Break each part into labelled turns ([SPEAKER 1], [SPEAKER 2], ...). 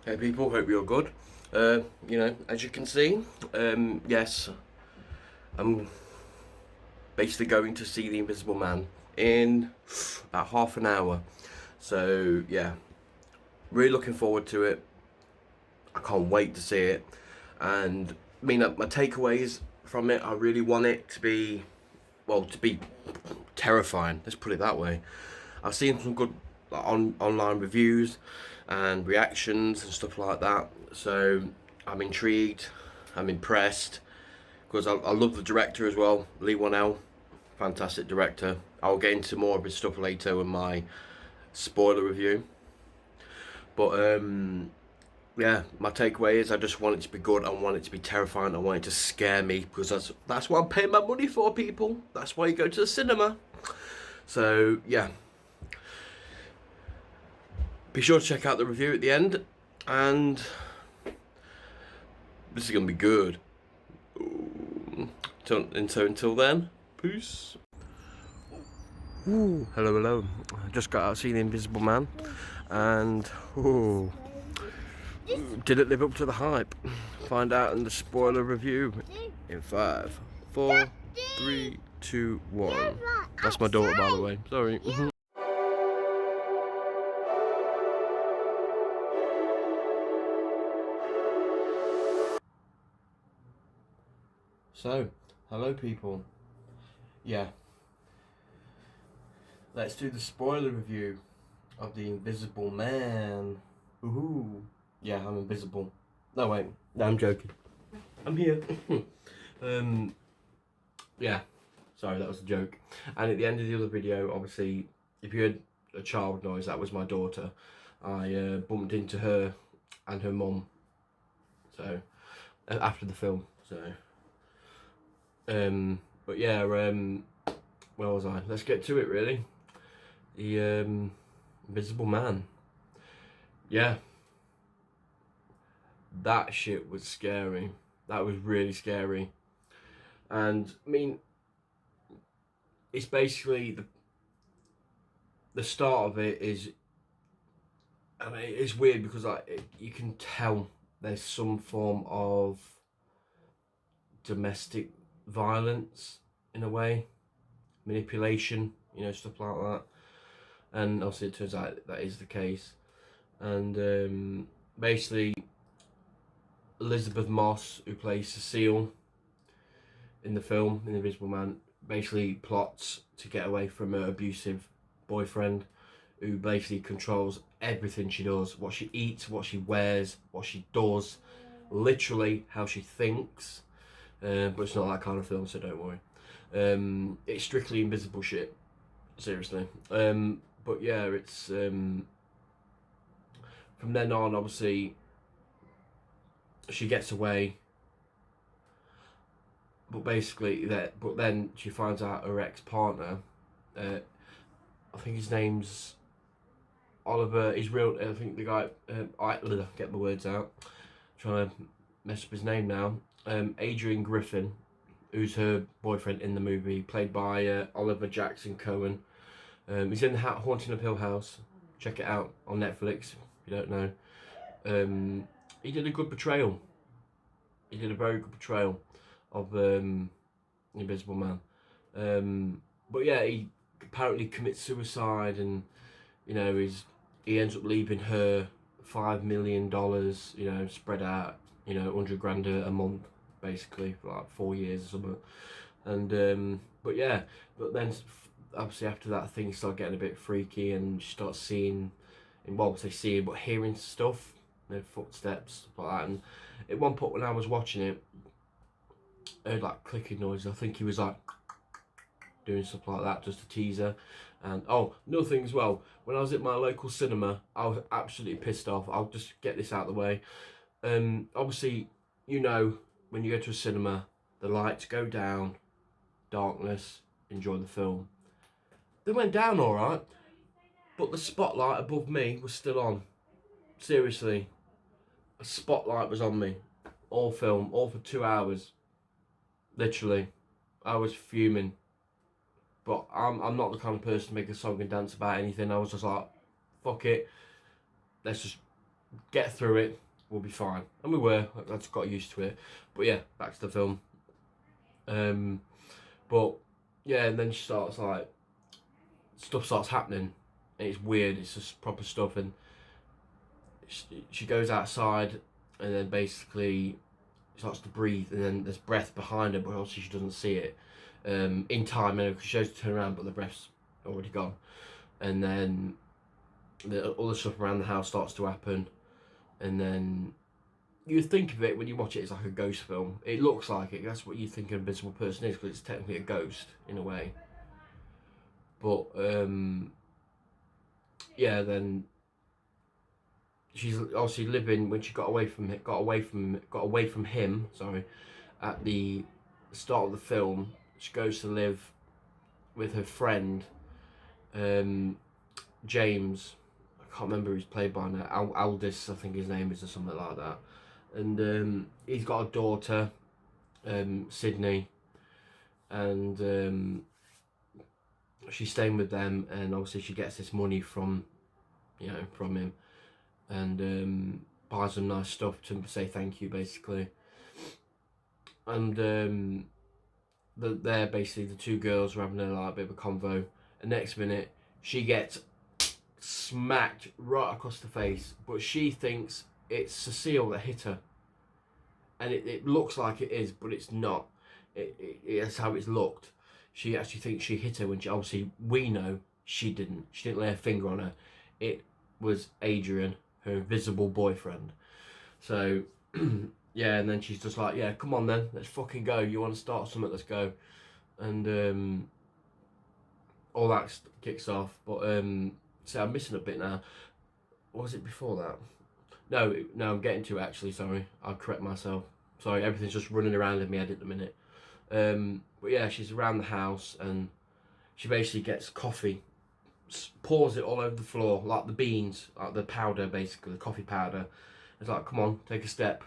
[SPEAKER 1] Hey people, hope you're good. As you can see, yes, I'm basically going to see The Invisible Man in about half an hour. So yeah, really looking forward to it. I can't wait to see it. And I mean, my takeaways from it, I really want it to be, to be terrifying. Let's put it that way. I've seen some good online reviews and reactions and stuff like that. So I'm intrigued. I'm impressed because I love the director as well, Lee Whannell, fantastic director. I'll get into more of his stuff later in my spoiler review. But yeah, my takeaway is I just want it to be good. I want it to be terrifying. I want it to scare me because that's what I'm paying my money for, people. That's why you go to the cinema. So yeah, be sure to check out the review at the end, and this is gonna be good. Until then, peace. Ooh, hello. I just got out seeing The Invisible Man, and didn't live up to the hype. Find out in the spoiler review in 5, 4, 3, 2, 1. That's my daughter, by the way. Sorry. So, hello people. Yeah, let's do the spoiler review of The Invisible Man. Woohoo! Yeah, I'm invisible. No, wait. No, I'm joking. I'm here. um, yeah. Sorry, that was a joke. And at the end of the other video, obviously, if you heard a child noise, that was my daughter. I bumped into her and her mum. So, after the film. So, but yeah, where was I? Let's get to it, really. The Invisible Man. Yeah, that shit was scary. That was really scary. And I mean, it's basically the start of it is. I mean, it's weird because you can tell there's some form of domestic violence in a way, manipulation, stuff like that. And obviously, it turns out that is the case. And basically, Elizabeth Moss, who plays Cecile in the film, in Invisible Man, basically plots to get away from her abusive boyfriend, who basically controls everything she does, what she eats, what she wears, what she does, literally how she thinks. But it's not that kind of film, so don't worry. It's strictly invisible shit, seriously. But yeah, it's from then on, obviously, she gets away. But basically, but then she finds out her ex-partner. I think his name's Oliver. He's real. I think the guy. I get my words out. I'm trying to mess up his name now. Adrian Griffin, who's her boyfriend in the movie, played by Oliver Jackson Cohen. He's in the Haunting of Hill House. Check it out on Netflix if you don't know. He did a good portrayal. He did a very good portrayal of Invisible Man. But yeah, he apparently commits suicide, and he ends up leaving her $5 million, spread out, 100 grand a month, basically, for like 4 years or something. And but yeah, but then obviously after that, things start getting a bit freaky, and she starts seeing, seeing, but hearing stuff, footsteps, stuff like that. And at one point when I was watching it, I heard like clicking noises. I think he was like doing stuff like that just to tease her. And another thing as well, when I was at my local cinema, I was absolutely pissed off. I'll just get this out of the way. Obviously, when you go to a cinema, the lights go down, darkness, enjoy the film. They went down all right, but the spotlight above me was still on. Seriously, a spotlight was on me, all film, all for 2 hours. Literally, I was fuming. But I'm not the kind of person to make a song and dance about anything. I was just like, fuck it, let's just get through it, we'll be fine. And we were. I just got used to it. But yeah, back to the film. But yeah, and then she starts like stuff starts happening, and it's weird. It's just proper stuff, and she goes outside, and then basically starts to breathe, and then there's breath behind her, but obviously she doesn't see it. In time, and she goes to turn around, but the breath's already gone, and then the other stuff around the house starts to happen, and then you think of it when you watch it as like a ghost film. It looks like it. That's what you think an invisible person is, because it's technically a ghost in a way. But yeah, then she's obviously living when she got away from him. Sorry, at the start of the film, she goes to live with her friend, James. I can't remember who's played by now. Aldous, I think his name is, or something like that. And he's got a daughter, Sydney, and she's staying with them. And obviously, she gets this money from him, and buys them nice stuff to say thank you, basically. And they're basically the two girls are having a bit of a convo. And next minute, she gets smacked right across the face, but she thinks it's Cecile that hit her, and it looks like it is, but it's not. It's how it's looked. She actually thinks she hit her when obviously we know she didn't. She didn't lay a finger on her. It was Adrian, her invisible boyfriend. So yeah, and then she's just like, yeah, come on then, let's fucking go. You want to start something? Let's go. And all that kicks off. But so I'm missing a bit now. What was it before that? No, I'm getting to it actually. Sorry, I'll correct myself. Sorry, everything's just running around in my head at the minute. But yeah, she's around the house, and she basically gets coffee, pours it all over the floor, like the beans, like the powder, basically the coffee powder. It's like, come on, take a step.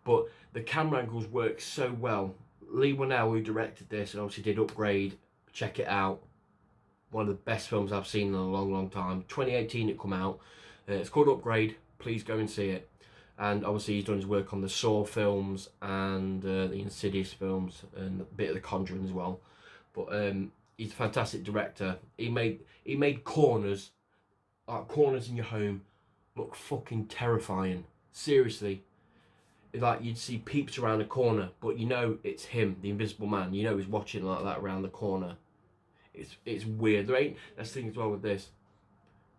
[SPEAKER 1] But the camera angles work so well. Leigh Whannell, who directed this and obviously did Upgrade, check it out. One of the best films I've seen in a long, long time. 2018 it come out. It's called Upgrade. Please go and see it. And obviously he's done his work on the Saw films and the Insidious films and a bit of The Conjuring as well. But he's a fantastic director. He made corners, like corners in your home, look fucking terrifying. Seriously. Like you'd see peeps around the corner, but you know it's him, the Invisible Man. You know he's watching like that around the corner. It's weird. That's the thing as well with this.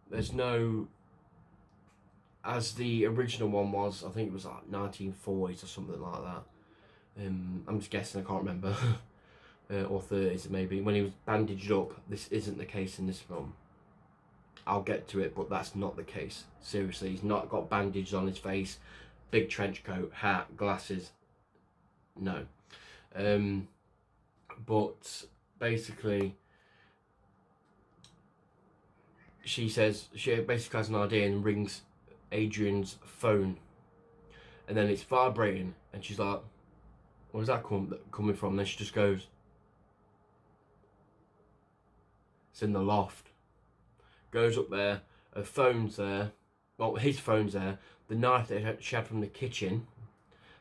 [SPEAKER 1] There's no, as the original one was, I think it was like 1940s or something like that. I'm just guessing, I can't remember. Or 30s maybe, when he was bandaged up. This isn't the case in this film. I'll get to it, but that's not the case. Seriously, he's not got bandages on his face, big trench coat, hat, glasses. No. But basically, she basically has an idea and rings Adrian's phone, and then it's vibrating, and she's like, where's that coming from? And then she just goes, it's in the loft. Goes up there, her phone's there, well, his phone's there, the knife that she had from the kitchen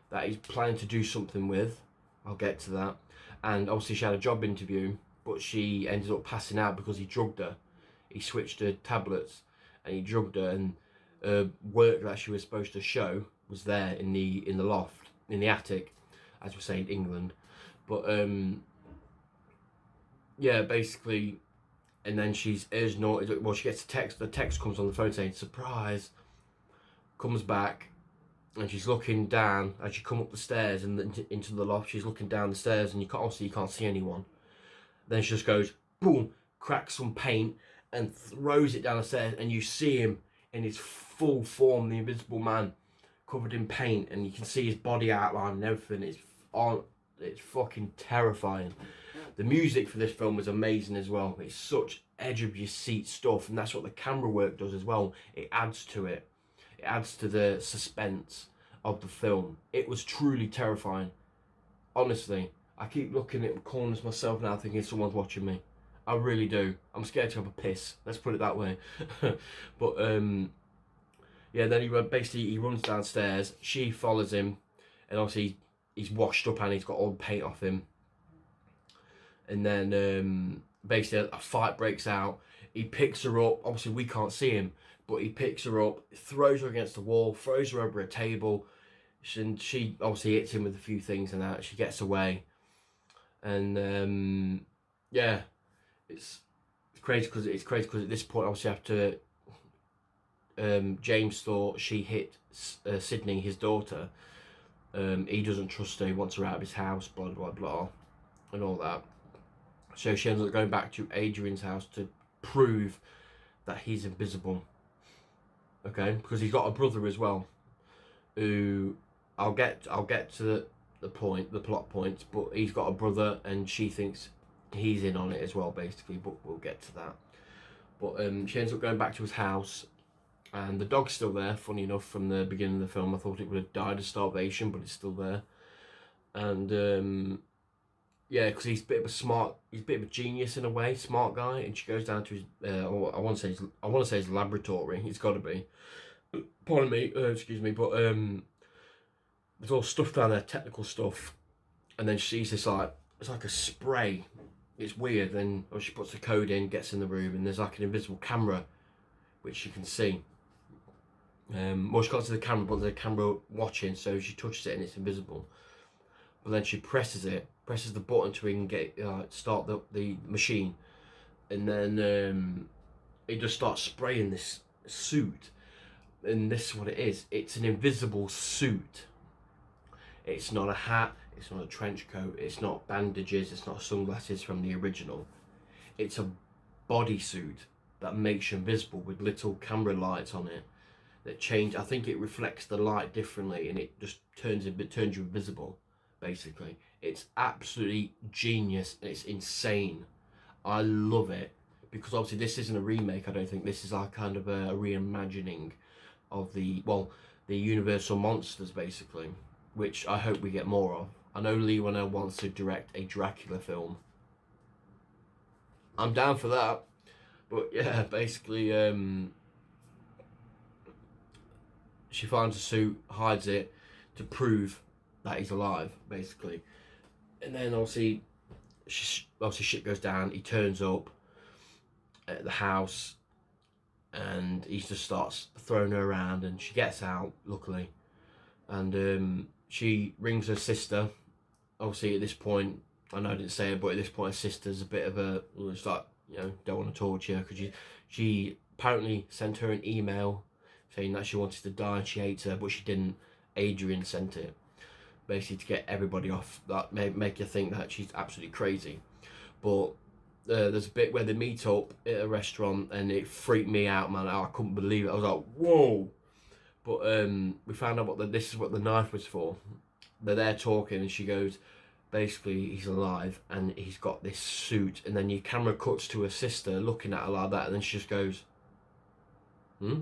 [SPEAKER 1] that he's planning to do something with, I'll get to that. And obviously she had a job interview, but she ended up passing out because he drugged her. He switched her tablets and he drugged her, and work that she was supposed to show was there in the loft, in the attic, as we say in England. But yeah, basically, and then she's well, she gets a text. The text comes on the phone saying surprise. Comes back, and she's looking down as you come up the stairs and into the loft. She's looking down the stairs, and you can't see anyone. Then she just goes boom, cracks some paint and throws it down the stairs, and you see him in his full form, the Invisible Man, covered in paint, and you can see his body outline and everything. It's fucking terrifying. The music for this film was amazing as well. It's such edge of your seat stuff, and that's what the camera work does as well. It adds to it. It adds to the suspense of the film. It was truly terrifying. Honestly, I keep looking at corners myself now thinking someone's watching me. I really do. I'm scared to have a piss. Let's put it that way. But Yeah, then he runs downstairs. She follows him, and obviously he's washed up and he's got all the paint off him. And then basically a fight breaks out. He picks her up. Obviously we can't see him, but he picks her up, throws her against the wall, throws her over a table. And she obviously hits him with a few things and that. She gets away, and yeah, it's crazy because at this point, obviously after James thought she hit Sydney, his daughter. He doesn't trust her. He wants her out of his house. Blah blah blah, and all that. So she ends up going back to Adrian's house to prove that he's invisible. Okay, because he's got a brother as well, who I'll get to the plot points, but he's got a brother and she thinks he's in on it as well, basically. But we'll get to that. But she ends up going back to his house, and the dog's still there. Funny enough, from the beginning of the film, I thought it would have died of starvation, but it's still there. And yeah, because he's a bit of a genius in a way, smart guy. And she goes down to his, I want to say his laboratory. It's got to be. Pardon me, excuse me, but there's all stuff down there, technical stuff. And then she sees this it's like a spray. It's weird. Then she puts the code in, gets in the room, and there's like an invisible camera, which you can see. Well, she can't see the camera, but there's a camera watching, so she touches it and it's invisible. But then she presses the button to even get start the machine, and then it just starts spraying this suit. And this is what it is. It's an invisible suit. It's not a hat. It's not a trench coat. It's not bandages. It's not sunglasses from the original. It's a bodysuit that makes you invisible with little camera lights on it that change. I think it reflects the light differently, and it just turns you invisible. Basically, it's absolutely genius. It's insane. I love it because obviously this isn't a remake. I don't think this is like kind of a reimagining of the Universal monsters, basically, which I hope we get more of. I know Leigh Whannell wants to direct a Dracula film. I'm down for that. But yeah, basically, she finds a suit, hides it to prove that he's alive, basically. And then obviously shit goes down. He turns up at the house, and he just starts throwing her around, and she gets out, luckily. And she rings her sister. Obviously at this point, I know I didn't say it, but at this point her sister's a bit of a, it's like, don't want to torture her, because she apparently sent her an email saying that she wanted to die and she hates her, but she didn't. Adrian sent it, basically to get everybody off, that make you think that she's absolutely crazy. But there's a bit where they meet up at a restaurant, and it freaked me out, man. I couldn't believe it. I was like, whoa. But we found out this is what the knife was for. They're there talking, and she goes, basically, he's alive and he's got this suit. And then your camera cuts to her sister looking at her like that, and then she just goes, hmm?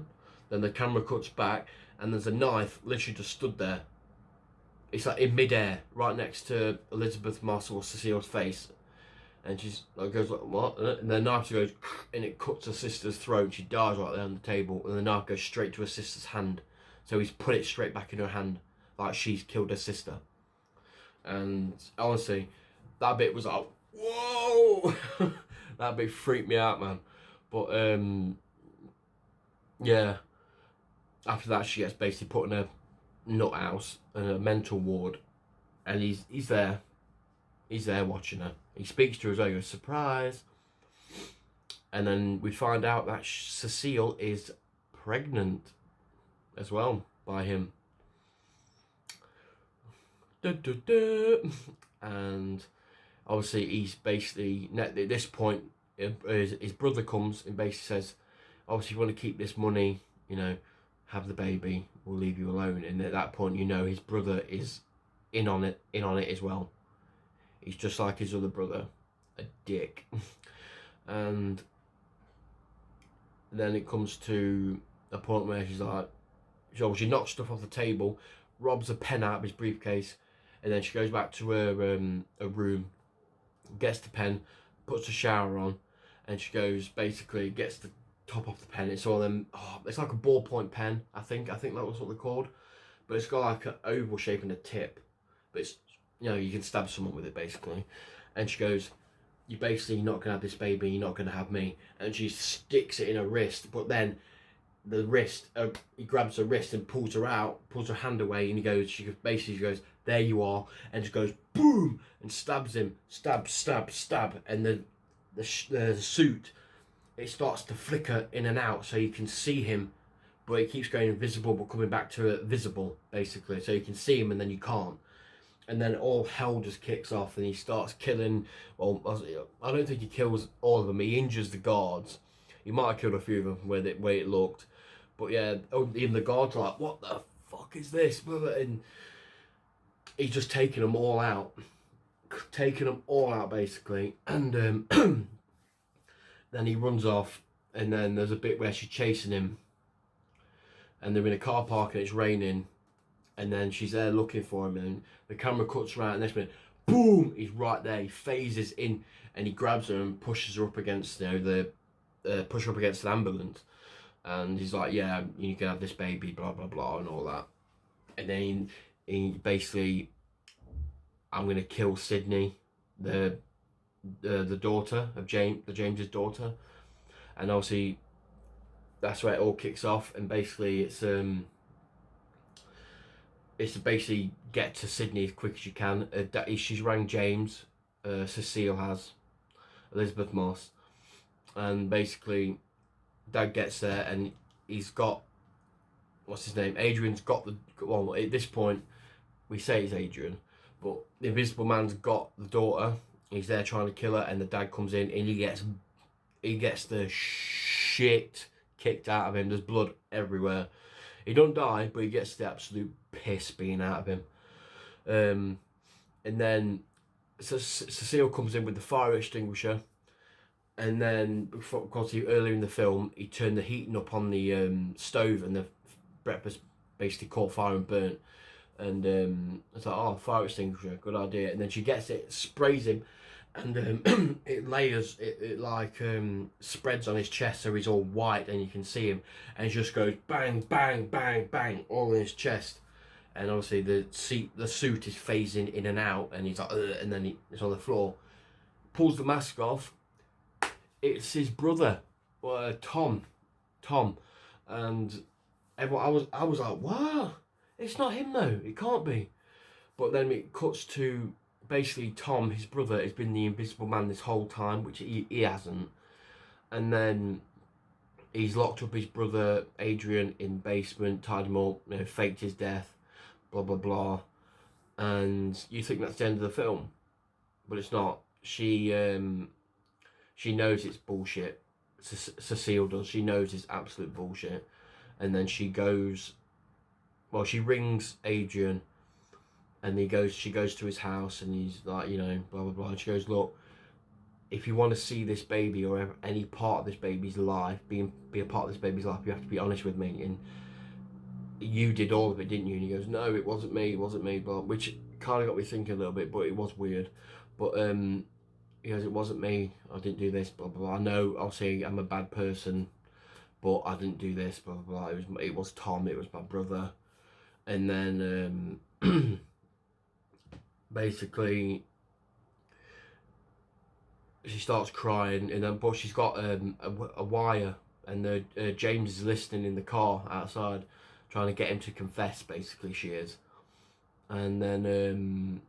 [SPEAKER 1] Then the camera cuts back, and there's a knife literally just stood there. It's like in midair, right next to Elizabeth Marcel Cecile's face. And she's like, goes like, what? And the knife goes, and it cuts her sister's throat. She dies right there on the table, and the knife goes straight to her sister's hand. So he's put it straight back in her hand, like she's killed her sister. And honestly, that bit was like, whoa! That bit freaked me out, man. But yeah. After that, she gets basically put in a nut house and a mental ward, and he's there watching her. He speaks to her as well. He goes, surprise. And then we find out that Cecile is pregnant as well by him. And obviously he's basically, at this point, his brother comes and basically says, obviously, if you want to keep this money, have the baby, we'll leave you alone. And at that point, his brother is in on it as well. He's just like his other brother, a dick. And then it comes to a point where she's like, she knocks stuff off the table, robs a pen out of his briefcase, and then she goes back to her room, gets the pen, puts a shower on, and she goes, basically gets the top off the pen. It's all them. Oh, it's like a ballpoint pen. I think that was what they're called. But it's got like an oval shape and a tip. But it's, you know, you can stab someone with it basically. And she goes, "You're basically not gonna have this baby. You're not gonna have me." And she sticks it in her wrist. But then the wrist, he grabs her wrist and pulls her out, pulls her hand away, and she goes, "There you are," and just goes boom and stabs him, stab, stab, stab, and the suit, it starts to flicker in and out, so you can see him, but it keeps going invisible, but coming back to visible, basically, so you can see him and then you can't. And then all hell just kicks off, and he starts killing. Well, I don't think he kills all of them. He injures the guards. He might have killed a few of them where it looked, but yeah, even the guards are like, "What the fuck is this?" And he's just taking them all out, basically. And then he runs off, and then there's a bit where she's chasing him, and they're in a car park and it's raining, and then she's there looking for him, and the camera cuts right, and next minute, boom, he's right there. He phases in, and he grabs her and pushes her up against, push her up against an ambulance, and he's like, "Yeah, you can have this baby, blah blah blah," and all that. And then he basically, "I'm gonna kill Sydney, the daughter of James's daughter," and obviously that's where it all kicks off. And basically it's to basically get to Sydney as quick as you can. She's rang James, Cecile has, Elizabeth Moss, and basically Dad gets there, and he's got, what's his name, Adrian's got well, at this point we say it's Adrian, but the Invisible Man's got the daughter. He's there trying to kill her, and the dad comes in, and he gets the shit kicked out of him. There's blood everywhere. He don't die, but he gets the absolute piss being out of him. And then Cecile comes in with the fire extinguisher, and then, of course, earlier in the film, he turned the heating up on the stove, and the breakfast basically caught fire and burnt. And it's like, "Oh, fire extinguisher, good idea." And then she gets it, sprays him, and it like spreads on his chest, so he's all white and you can see him, and it just goes bang, bang, bang, bang, all in his chest. And obviously the suit is phasing in and out, and he's like, "Ugh," and then he's on the floor, pulls the mask off. It's his brother, Tom, and everyone, I was like, "Wow, it's not him though, it can't be." But then it cuts to basically Tom, his brother, has been the Invisible Man this whole time, which he hasn't. And then he's locked up his brother Adrian in the basement, tied him up, faked his death, blah blah blah. And you think that's the end of the film, but it's not. She knows it's bullshit. Cecile does. She knows it's absolute bullshit. And then she goes, well, she rings Adrian, and she goes to his house, and he's like, blah blah blah. And she goes, "Look, if you want to see this baby or any part of this baby's life, be a part of this baby's life, you have to be honest with me. And you did all of it, didn't you?" And he goes, "No, it wasn't me, but," which kind of got me thinking a little bit, but it was weird. But he goes, "It wasn't me. I didn't do this, blah blah blah. I know, obviously, I'm a bad person, but I didn't do this, blah blah blah. It was Tom. It was my brother." And then basically she starts crying, and then but she's got a wire, and James is listening in the car outside, trying to get him to confess. Basically, she is, and then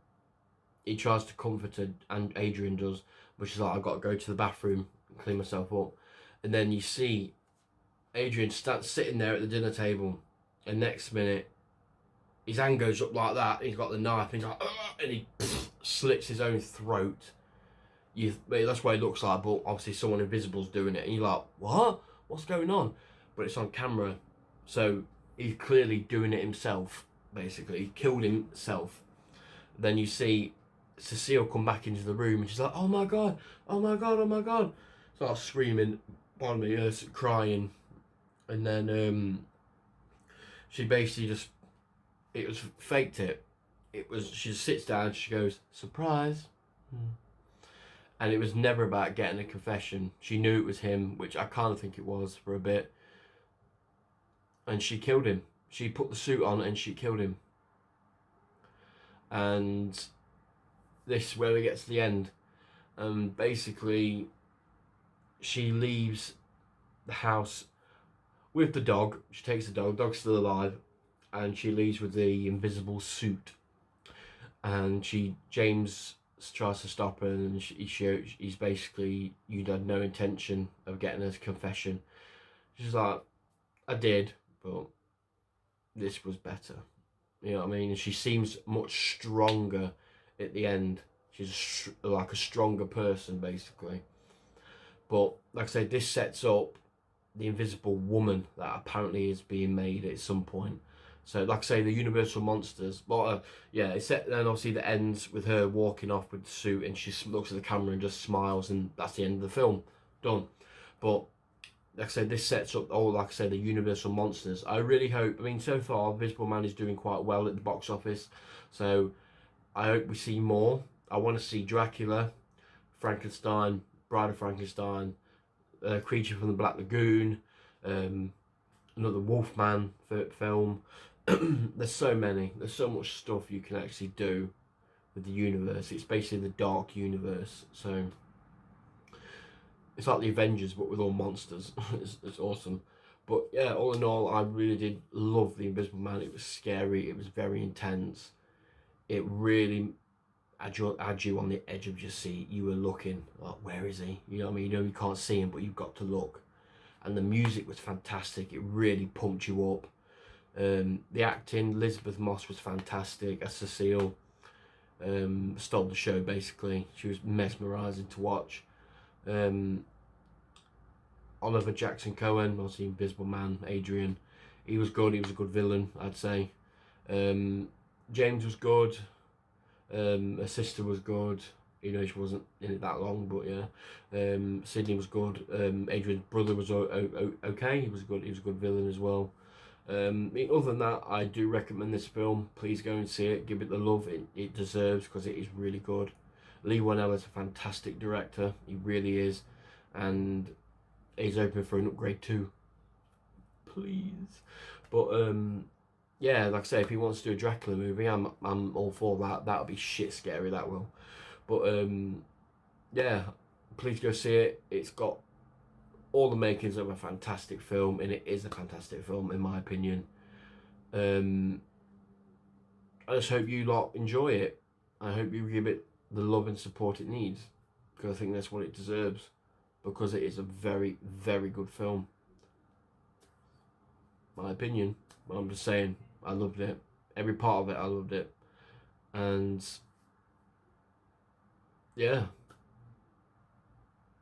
[SPEAKER 1] he tries to comfort her, and Adrian does, but she's like, "I've got to go to the bathroom and clean myself up." And then you see Adrian sitting there at the dinner table, and next minute his hand goes up like that. He's got the knife, and he's like, "Ugh," and he slits his own throat. That's what it looks like, but obviously someone invisible's doing it, and you're like, "What? What's going on?" But it's on camera, so he's clearly doing it himself. Basically, he killed himself. Then you see Cecile come back into the room, and she's like, "Oh my god, oh my god, oh my god!" Starts screaming, pardon me, crying, and then she basically it was faked it. She sits down, she goes, "Surprise," and it was never about getting a confession. She knew it was him, which I kind of think it was for a bit, and she killed him. She put the suit on and she killed him. And this is where we get to the end. Basically, she leaves the house with the dog. She takes the dog. Dog's still alive, and she leaves with the invisible suit. And James tries to stop her, and he's basically, you had no intention of getting a confession. She's like, I did, but this was better. You know what I mean? And she seems much stronger at the end. She's like a stronger person, basically. But like I said, this sets up the Invisible Woman that apparently is being made at some point. So, like I say, the Universal Monsters. Well, yeah, it's set. Then obviously the ends with her walking off with the suit, and she looks at the camera and just smiles, and that's the end of the film. Done. But like I said, this sets up like I said, the Universal Monsters. I really hope. I mean, so far, Invisible Man is doing quite well at the box office. So I hope we see more. I want to see Dracula, Frankenstein, Bride of Frankenstein, Creature from the Black Lagoon, another Wolfman film. There's so many. There's so much stuff you can actually do with the universe. It's basically the dark universe. So it's like the Avengers, but with all monsters. It's awesome. But yeah, all in all, I really did love The Invisible Man. It was scary. It was very intense. It really had you on the edge of your seat. You were looking, like, where is he? You know what I mean? You know you can't see him, but you've got to look. And the music was fantastic. It really pumped you up. The acting, Elizabeth Moss was fantastic as Cecile. Stole the show, basically. She was mesmerising to watch. Oliver Jackson Cohen, obviously Invisible Man, Adrian. He was good. He was a good villain, I'd say. James was good. Her sister was good. You know, she wasn't in it that long, but yeah. Sydney was good. Adrian's brother was okay. He was good. He was a good villain as well. I mean, other than that, I do recommend this film. Please go and see it. Give it the love it deserves, because it is really good. Leigh Whannell is a fantastic director. He really is, and he's open for an upgrade too. Please, but yeah, like I say, if he wants to do a Dracula movie, I'm all for that. That'll be shit scary. That will. But yeah, please go see it. It's got all the makings of a fantastic film, and it is a fantastic film in my opinion. I just hope you lot enjoy it. I hope you give it the love and support it needs, because I think that's what it deserves, because it is a very, very good film. My opinion. But I'm just saying, I loved it. Every part of it, I loved it. And yeah,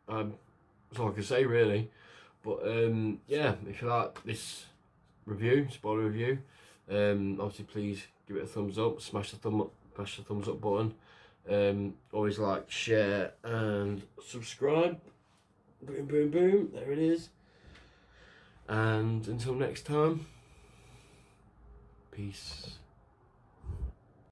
[SPEAKER 1] that's all I can say really. But yeah, if you like this spoiler review, obviously please give it a thumbs up, smash the thumbs up button. Always like, share, and subscribe. Boom, boom, boom. There it is. And until next time, peace.